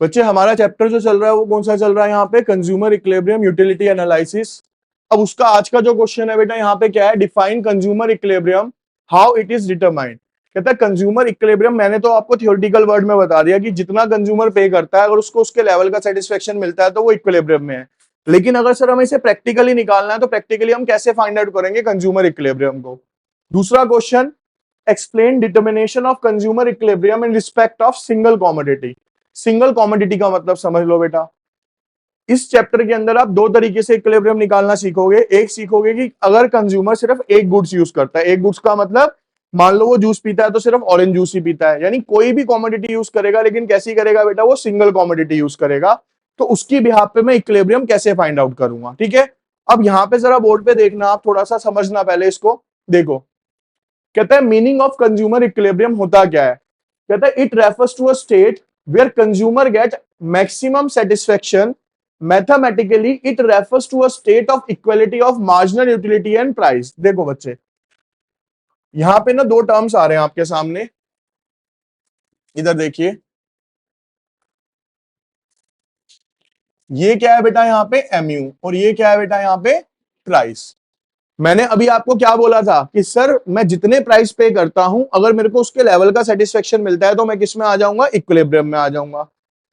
बच्चे हमारा चैप्टर जो चल रहा है वो कौन सा चल रहा है यहाँ पे, कंज्यूमर इक्विलिब्रियम यूटिलिटी एनालिसिस। अब उसका आज का जो क्वेश्चन है बेटा यहाँ पे क्या है, define consumer equilibrium, how it is determined. कहता है कंज्यूमर इक्विलिब्रियम, मैंने तो आपको थियोरेटिकल वर्ड में बता दिया कि जितना कंज्यूमर पे करता है अगर उसको उसके लेवल का सेटिस्फेक्शन मिलता है तो वो इक्विलिब्रियम में है। लेकिन अगर सर हमें इसे प्रैक्टिकली निकालना है तो प्रैक्टिकली हम कैसे फाइंड आउट करेंगे कंज्यूमर इक्विलिब्रियम को। दूसरा question, explain determination of consumer equilibrium in respect of single commodity. Single commodity का मतलब समझ लो बेटा, इस चैप्टर के अंदर आप दो तरीके से इक्विलिब्रियम निकालना सीखोगे। एक सीखोगे कि अगर कंज्यूमर सिर्फ एक गुड्स यूज करता है, एक गुड्स का मतलब मान लो वो जूस पीता है तो सिर्फ ऑरेंज जूस ही पीता है, यानी कोई भी कॉमोडिटी यूज करेगा, लेकिन कैसी करेगा बेटा, वो सिंगल कॉमोडिटी यूज करेगा। तो उसकी बिहाफ पे मैं इक्विलिब्रियम कैसे फाइंड आउट करूंगा, ठीक है। अब यहाँ पे जरा बोर्ड पे देखना, आप थोड़ा सा समझना पहले इसको देखो। कहता है मीनिंग ऑफ कंज्यूमर इक्विलिब्रियम होता क्या है। कहता है it refers to a state where consumer get maximum satisfaction, mathematically it refers to a state of equality of marginal utility and price. देखो बच्चे यहां पे ना दो टर्म्स आ रहे हैं आपके सामने, इधर देखिए, ये क्या है बेटा यहाँ पे एमयू, और ये क्या है बेटा यहाँ पे प्राइस। मैंने अभी आपको क्या बोला था कि सर मैं जितने प्राइस पे करता हूं अगर मेरे को उसके लेवल का सेटिस्फेक्शन मिलता है तो मैं किस में आ जाऊंगा, इक्विलिब्रियम में आ जाऊंगा।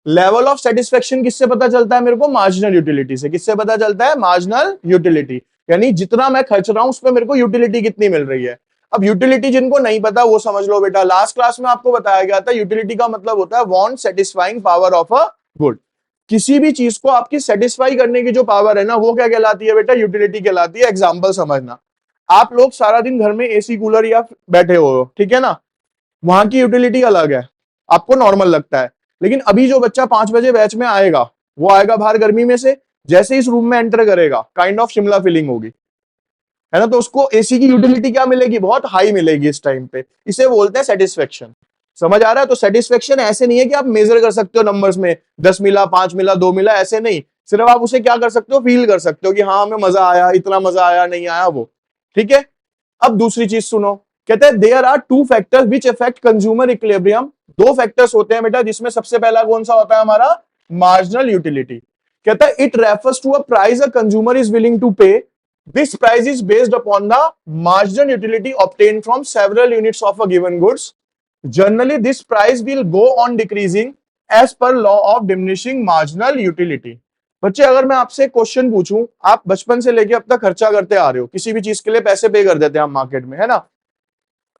लेवल ऑफ सेटिस्फेक्शन किससे पता चलता है मेरे को, मार्जिनल यूटिलिटी से। किससे पता चलता है, मार्जिनल यूटिलिटी, यानी जितना मैं खर्च रहा हूं उस पर मेरे को यूटिलिटी कितनी मिल रही है। अब यूटिलिटी जिनको नहीं पता वो समझ लो बेटा, लास्ट क्लास में आपको बताया गया था यूटिलिटी का मतलब होता है want satisfying power of a good. किसी भी चीज को आपकी सेटिस्फाई करने की जो पावर है ना वो क्या कहलाती है बेटा, यूटिलिटी कहलाती है। एग्जांपल समझना, आप लोग सारा दिन घर में एसी कूलर या बैठे हो, ठीक है ना, वहां की यूटिलिटी अलग है, आपको नॉर्मल लगता है। लेकिन अभी जो बच्चा 5 बजे बैच में आएगा, वो आएगा बाहर गर्मी में से, जैसे इस रूम में एंटर करेगा काइंड ऑफ शिमला फीलिंग होगी, है ना, तो उसको एसी की यूटिलिटी क्या मिलेगी, बहुत हाई मिलेगी इस टाइम पे। इसे बोलते हैं सेटिस्फेक्शन। समझ आ रहा है। तो सेटिस्फेक्शन ऐसे नहीं है कि आप मेजर कर सकते हो नंबर्स में, 10 मिला, 5 मिला, 2 मिला, ऐसे नहीं। सिर्फ आप उसे क्या कर सकते हो, फील कर सकते हो कि हाँ हमें मजा आया, इतना मजा आया, नहीं आया वो, ठीक है। अब दूसरी चीज सुनो, कहते हैं there are two factors which affect consumer equilibrium. दो फैक्टर्स होते हैं बेटा, जिसमें सबसे पहला कौन सा होता है हमारा, मार्जिनल यूटिलिटी। कहता है it refers to a price a consumer is willing to pay, this price is based upon the marginal utility obtained from several units of a given goods, generally this price will go on decreasing as per law of diminishing marginal utility. बच्चे अगर मैं आपसे question पूछूं, आप बचपन से लेके अब तक खर्चा करते आ रहे हो, किसी भी चीज के लिए पैसे पे कर देते हैं हम मार्केट में, है ना।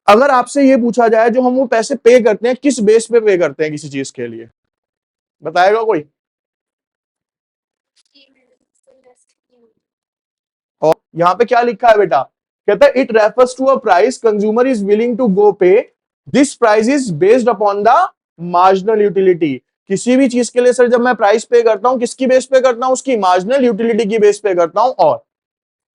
अगर आपसे ये पूछा जाए जो हम वो पैसे पे करते हैं किस बेस पे करते हैं किसी चीज के लिए, बताएगा कोई। और यहाँ पे क्या लिखा है बेटा, कहता है it refers to a price consumer is willing to go pay, this price is based upon the marginal utility. किसी भी चीज के लिए सर जब मैं प्राइस पे करता हूं, किसकी बेस पे करता हूं, उसकी मार्जिनल यूटिलिटी की बेस पे करता हूं। और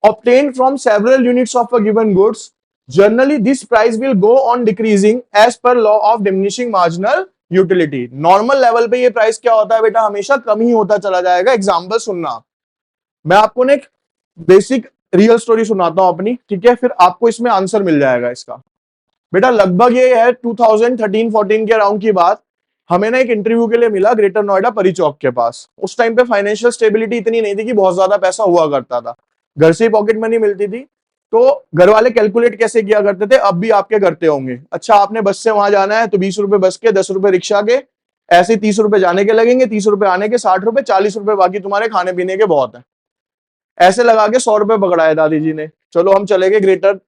obtained from several units of a given goods, generally this price will go on decreasing as per law of diminishing marginal utility। Normal level पे ये प्राइस क्या होता है बेटा, हमेशा कम ही होता चला जाएगा। एग्जांपल सुनना, मैं आपको ना एक बेसिक रियल स्टोरी सुनाता हूं अपनी, ठीक है, फिर आपको इसमें आंसर मिल जाएगा इसका। बेटा लगभग ये है 2013-14 के अराउंड की बात। हमें ना एक इंटरव्यू के लिए मिला ग्रेटर नोएडा परी चौक के पास। उस टाइम पे फाइनेंशियल स्टेबिलिटी इतनी नहीं थी कि बहुत ज्यादा पैसा हुआ करता था, घर से ही पॉकेट मनी मिलती थी। तो घर वाले कैलकुलेट कैसे किया करते थे, अब भी आपके करते होंगे। अच्छा आपने बस से वहां जाना है तो 20 रुपए बस के, 10 रुपए रिक्शा के, ऐसे 30 रुपए जाने के लगेंगे, 30 रुपए आने के, 60 रुपए, 40 रुपए बाकी तुम्हारे खाने पीने के बहुत है। ऐसे लगा के 100 रुपए पकड़ाए दादी जी ने। चलो हम चले गए ग्रेटर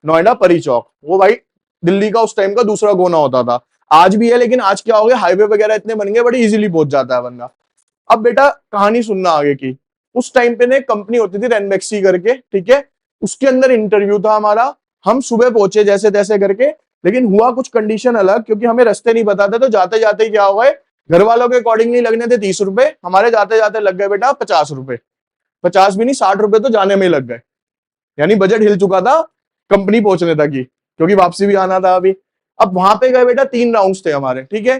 नोएडा परी चौक। वो भाई दिल्ली का उस टाइम का दूसरा कोना होता था, आज भी है, लेकिन आज क्या हो गया, हाईवे वगैरह इतने बन गए, बड़ी इजीली पहुंच जाता है बंदा। अब बेटा कहानी सुनना आगे की। उस टाइम पे ना एक कंपनी होती थी रेनबैक्सी करके, ठीक है, उसके अंदर इंटरव्यू था हमारा। हम सुबह पहुंचे जैसे तैसे करके, लेकिन हुआ कुछ कंडीशन अलग, क्योंकि हमें रास्ते नहीं पता थे। तो जाते जाते ही क्या हो गए, घर वालों के अकॉर्डिंग नहीं लगने थे 30 रुपए, हमारे जाते जाते लग गए बेटा 50 रुपए। 50 भी नहीं, 60 रुपए तो जाने में ही लग गए, यानी बजट हिल चुका था कंपनी पहुंचने तक ही, क्योंकि वापसी भी आना था अभी। अब वहां पे गए बेटा, 3 राउंड्स थे हमारे, ठीक है,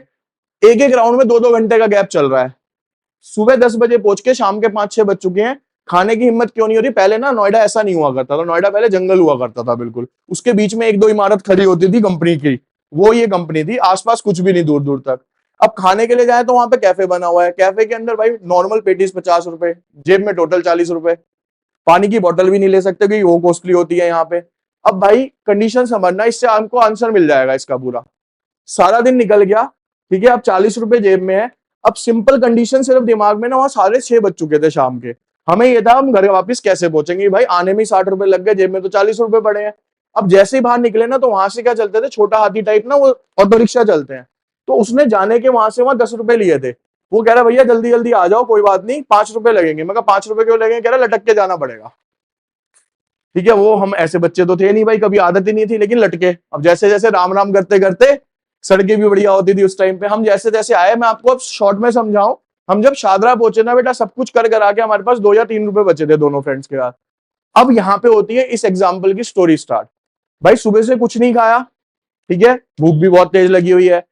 एक एक राउंड में 2-2 घंटे का गैप चल रहा है। सुबह 10 बजे पहुंच के शाम के 5-6 बज चुके हैं। खाने की हिम्मत क्यों नहीं हो रही। पहले ना नोएडा ऐसा नहीं हुआ करता था, नोएडा पहले जंगल हुआ करता था बिल्कुल, उसके बीच में 1-2 इमारत खड़ी होती थी कंपनी की, वो ये कंपनी थी, आसपास कुछ भी नहीं दूर दूर तक। अब खाने के लिए जाए तो वहां पे कैफे बना हुआ है, कैफे के अंदर भाई नॉर्मल पेटीज 50 रुपए, जेब में टोटल 40 रुपए, पानी की बोतल भी नहीं ले सकते क्योंकि वो कॉस्टली होती है यहाँ पे। अब भाई कंडीशन समझना, इससे हमको आंसर मिल जाएगा इसका पूरा। सारा दिन निकल गया, ठीक है, अब 40 रुपए जेब में है। अब सिंपल कंडीशन सिर्फ दिमाग में ना, वहां 6:30 बज चुके थे शाम के। हमें ये था हम घर वापस कैसे पहुंचेंगे, भाई आने में 60 रुपए लग गए, जेब में तो 40 रुपए पड़े हैं। अब जैसे ही बाहर निकले ना, तो वहां से क्या चलते थे, छोटा हाथी टाइप ना, वो ऑटो रिक्शा चलते हैं। तो उसने जाने के वहां से 10 रुपए लिए थे। वो कह रहा भैया जल्दी जल्दी आ जाओ, कोई बात नहीं 5 रुपए लगेंगे। मैं कहा 5 रुपए क्यों लगेंगे, कह रहा लटक के जाना पड़ेगा। ठीक है, वो हम ऐसे बच्चे तो थे नहीं भाई, कभी आदत ही नहीं थी, लेकिन लटके। अब जैसे जैसे राम राम करते करते, सड़कें भी बढ़िया होती थी उस टाइम पे, हम जैसे जैसे आए, मैं आपको अब शॉर्ट में समझाऊं। हम जब शादरा पहुंचे ना बेटा, सब कुछ कर आके हमारे पास 2 या 3 रुपए बचे थे दोनों फ्रेंड्स के साथ। अब यहाँ पे होती है इस एग्जाम्पल की स्टोरी स्टार्ट। भाई सुबह से कुछ नहीं खाया, ठीक है, भूख भी बहुत तेज लगी हुई है,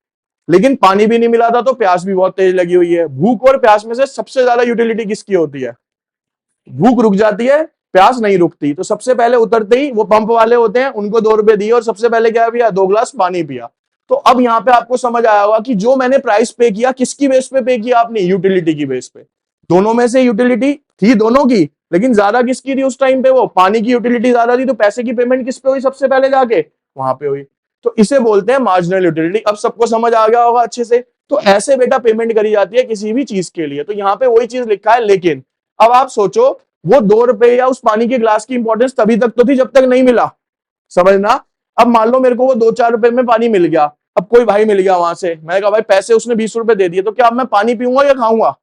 लेकिन पानी भी नहीं मिला था तो प्यास भी बहुत तेज लगी हुई है। भूख और प्यास में से सबसे ज्यादा यूटिलिटी किसकी होती है? भूख रुक जाती है, प्यास नहीं रुकती। तो सबसे पहले उतरते ही वो पंप वाले होते हैं, उनको 2 रुपए दिए और सबसे पहले क्या पिया, 2 गिलास पानी पिया। तो अब यहाँ पे आपको समझ आया होगा कि जो मैंने प्राइस पे किया, किसकी बेस पे पे किया आपने? यूटिलिटी की बेस पे। दोनों में से यूटिलिटी थी दोनों की, लेकिन ज्यादा किसकी थी उस टाइम पे? वो पानी की यूटिलिटी ज्यादा थी, तो पैसे की पेमेंट किस पे हुई सबसे पहले जाके? वहां पे हुई। तो इसे बोलते हैं मार्जिनल यूटिलिटी। अब सबको समझ आ गया होगा अच्छे से। तो ऐसे बेटा पेमेंट करी जाती है किसी भी चीज के लिए। तो यहाँ पे वही चीज लिखा है, लेकिन अब आप सोचो, वो 2 रुपए या उस पानी के ग्लास की इंपॉर्टेंस तभी तक तो थी जब तक नहीं मिला, समझना। अब मान लो मेरे को वो 2-4 रुपए में पानी मिल गया। अब कोई भाई मिल गया वहां से, मैंने कहा भाई पैसे उसने 20 रुपए दे दिए, तो क्या अब मैं पानी पीऊंगा या खाऊंगा?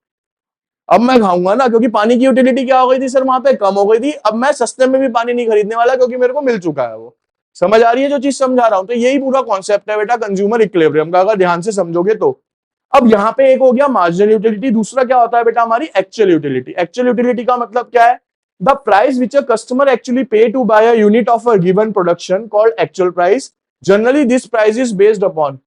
अब मैं खाऊंगा ना, क्योंकि पानी की यूटिलिटी क्या हो गई थी सर, वहां पे कम हो गई थी। अब मैं सस्ते में भी पानी नहीं खरीदने वाला, क्योंकि मेरे को मिल चुका है वो। समझ आ रही है जो चीज समझा रहा हूं? तो यही पूरा कॉन्सेप्ट है बेटा कंज्यूमर इक्विलिब्रियम का, अगर ध्यान से समझोगे तो। अब यहाँ पे एक हो गया मार्जिनल यूटिलिटी, दूसरा क्या होता है बेटा हमारी एक्चुअल यूटिलिटी। एक्चुअल यूटिलिटी का मतलब क्या है? The price which a customer actually pay to buy a unit of a given production called actual price. Generally this price is based upon.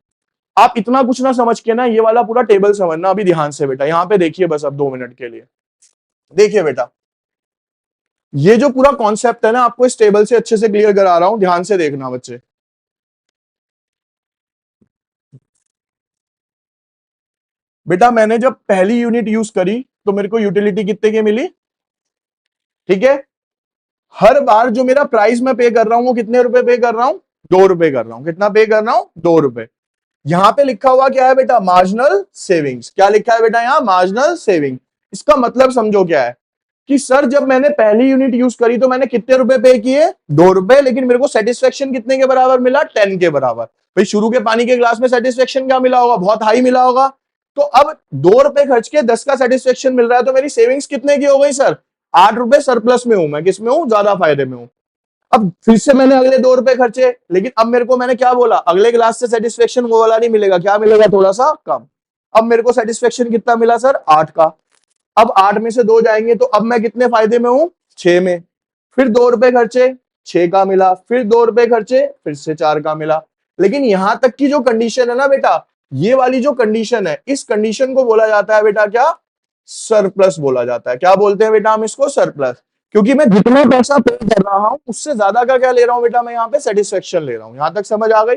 आप इतना कुछ ना समझ के ना, ये वाला पूरा टेबल समझना अभी ध्यान से बेटा। यहाँ पे देखिए बस अब 2 मिनट के लिए देखिए बेटा, ये जो पूरा कॉन्सेप्ट है ना, आपको इस टेबल से अच्छे से क्लियर करा रहा हूं, ध्यान से देखना बच्चे। बेटा मैंने जब पहली यूनिट यूज करी तो मेरे को यूटिलिटी कितने की मिली? ठीक है, हर बार जो मेरा प्राइस मैं पे कर रहा हूं वो कितने रुपए पे कर रहा हूं? 2 रुपए कर रहा हूं। कितना पे कर रहा हूं? 2 रुपए। यहां पे लिखा हुआ क्या है बेटा? Marginal savings. क्या लिखा है बेटा यहां? Marginal saving. इसका मतलब समझो क्या है, कि सर जब मैंने पहली यूनिट यूज करी तो मैंने कितने रुपए पे किए? 2 रुपए, लेकिन मेरे को सेटिस्फेक्शन कितने के बराबर मिला? 10 के बराबर। भाई शुरू के पानी के ग्लास में सेटिस्फेक्शन क्या मिला होगा? बहुत हाई मिला होगा। तो अब 2 रुपए खर्च के 10 का सेटिस्फेक्शन मिल रहा है, तो मेरी सेविंग्स कितने की हो गई सर? 8 रुपए सरप्लस में हूं मैं। किस में हूं? ज्यादा फायदे में हूं। अब फिर से मैंने अगले 2 रुपए खर्चे, लेकिन अब मेरे को, मैंने क्या बोला, अगले ग्लास से सेटिस्फेक्शन वो वाला नहीं मिलेगा। क्या मिलेगा? थोड़ा सा कम। अब मेरे को सेटिस्फेक्शन कितना मिला सर? 8 का। अब 8 में से 2 जाएंगे तो अब मैं कितने फायदे में हूं? 6 में। फिर 2 रुपए खर्चे, 6 का मिला। फिर 2 रुपए खर्चे, फिर से 4 का मिला। लेकिन यहां तक की जो कंडीशन है ना बेटा, ये वाली जो कंडीशन है, इस कंडीशन को बोला जाता है बेटा क्या? सरप्लस बोला जाता है। क्या बोलते हैं बेटा हम इसको? सरप्लस। क्योंकि मैं जितना पैसा पे कर रहा हूं उससे ज्यादा का क्या ले रहा हूं बेटा? मैं यहाँ पे सेटिस्फेक्शन ले रहा हूं। यहां तक समझ आ गई?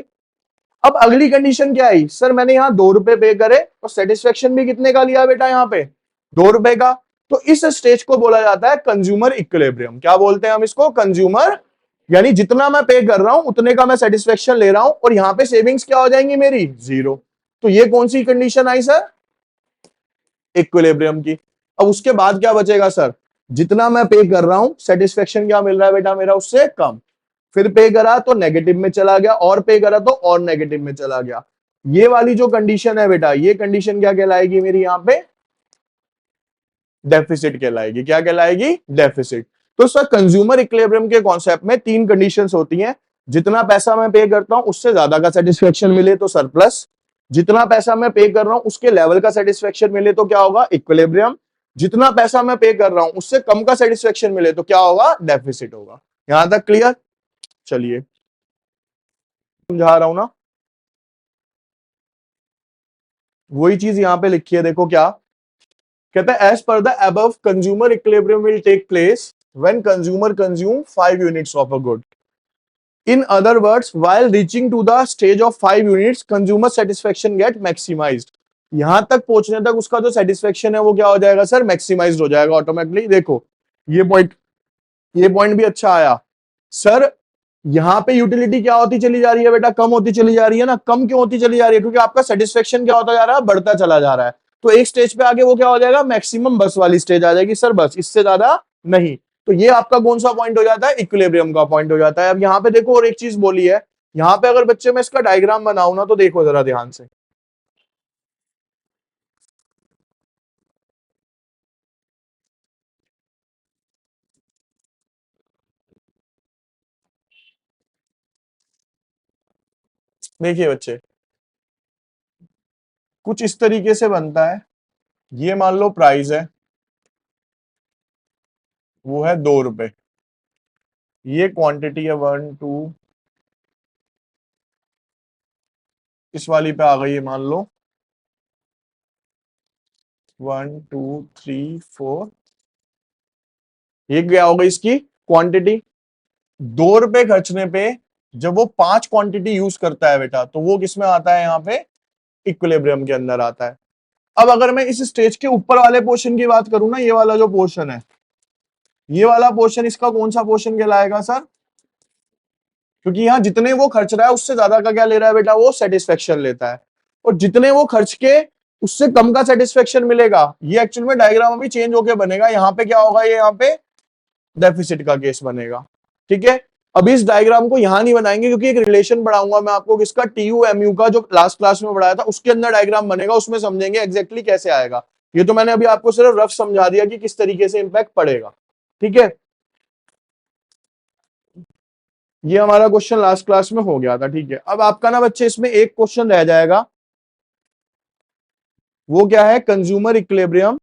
अब अगली कंडीशन क्या आई सर? मैंने यहाँ 2 रुपए पे करे और सेटिस्फेक्शन भी कितने का लिया बेटा? यहाँ पे 2 रुपए का। तो इस स्टेज को बोला जाता है कंज्यूमर इक्विलिब्रियम। क्या बोलते हैं हम इसको? कंज्यूमर, यानी जितना मैं पे कर रहा हूं उतने का मैं सेटिस्फेक्शन ले रहा हूं, और यहाँ पे सेविंग्स क्या हो जाएंगी मेरी? 0। तो ये कौन सी कंडीशन आई सर? इक्विलिब्रियम की। अब उसके बाद क्या बचेगा सर? जितना मैं पे कर रहा हूं सेटिस्फेक्शन क्या मिल रहा है बेटा मेरा? उससे कम। फिर पे करा तो नेगेटिव में चला गया, और पे करा तो और नेगेटिव में चला गया। ये वाली जो कंडीशन है बेटा, ये कंडीशन क्या कहलाएगी मेरी? यहाँ पे डेफिसिट कहलाएगी। क्या कहलाएगी? डेफिसिट। तो सर कंज्यूमर इक्विलिब्रियम के कॉन्सेप्ट में 3 कंडीशंस होती हैं। जितना पैसा मैं पे करता हूं उससे ज्यादा का सेटिस्फेक्शन मिले तो सरप्लस। जितना पैसा मैं पे कर रहा हूं उसके लेवल का सेटिस्फेक्शन मिले तो क्या होगा? इक्विलिब्रियम। जितना पैसा मैं पे कर रहा हूं उससे कम का सेटिस्फेक्शन मिले तो क्या होगा? डेफिसिट होगा। यहां तक क्लियर? चलिए समझा रहा हूं ना, वही चीज यहां पे लिखी है, देखो क्या कहता है? As per the above consumer equilibrium will take place when consumer consume 5 units of a good. In other words, while reaching to the stage of 5 units, consumer satisfaction get maximized. यहां तक पहुंचने तक उसका जो सेटिस्फेक्शन है वो क्या हो जाएगा सर, मैक्सिमाइज्ड हो जाएगा ऑटोमेटिकली। देखो ये पॉइंट भी अच्छा आया सर। यहाँ पे यूटिलिटी क्या होती चली जा रही है बेटा, कम होती चली जा रही है ना। कम क्यों होती चली जा रही है, क्योंकि आपका सेटिस्फेक्शन क्या होता जा रहा है, बढ़ता चला जा रहा है। तो एक स्टेज पे आगे वो क्या हो जाएगा, मैक्सिमम बस वाली स्टेज आ जाएगी सर, बस इससे ज्यादा नहीं। तो ये आपका कौन सा पॉइंट हो जाता है, इक्विलिब्रियम का पॉइंट हो जाता है। अब यहाँ पे देखो और एक चीज बोली है, यहाँ पे अगर बच्चे मैं इसका डायग्राम बनाऊं ना, तो देखो जरा ध्यान से। देखिए बच्चे, कुछ इस तरीके से बनता है। ये मान लो प्राइस है, वो है 2 रुपए। ये क्वांटिटी है 1 2, इस वाली पे आ गई है मान लो 1 2 3 4। ये क्या होगा इसकी क्वांटिटी। 2 रुपए खर्चने पे जब वो 5 क्वांटिटी यूज करता है बेटा, तो वो किस में आता है, यहाँ पे इक्विलिब्रियम के अंदर आता है। अब अगर मैं इस स्टेज के ऊपर वाले पोर्शन की बात करूं ना, ये वाला जो पोर्शन है, ये वाला पोर्शन इसका कौन सा पोर्शन कहलाएगा सर, क्योंकि यहाँ जितने वो खर्च रहा है उससे ज्यादा का क्या ले रहा है बेटा, वो सेटिस्फेक्शन लेता है। और जितने वो खर्च के उससे कम का सेटिस्फेक्शन मिलेगा, ये एक्चुअल में डायग्राम अभी चेंज होके बनेगा। यहाँ पे क्या होगा, ये यहाँ पे डेफिसिट का केस बनेगा। ठीक है, अभी इस डायग्राम को यहां नहीं बनाएंगे, क्योंकि एक रिलेशन पढ़ाऊंगा मैं आपको किसका, टीयू एमयू का, जो लास्ट क्लास में पढ़ाया था, उसके अंदर डायग्राम बनेगा, उसमें समझेंगे एग्जैक्टली कैसे आएगा। ये तो मैंने अभी आपको सिर्फ रफ समझा दिया कि किस तरीके से इंपैक्ट पड़ेगा। ठीक है, ये हमारा क्वेश्चन लास्ट क्लास में हो गया था। ठीक है, अब आपका ना बच्चे इसमें एक क्वेश्चन रह जाएगा, वो क्या है, कंज्यूमर इक्विलिब्रियम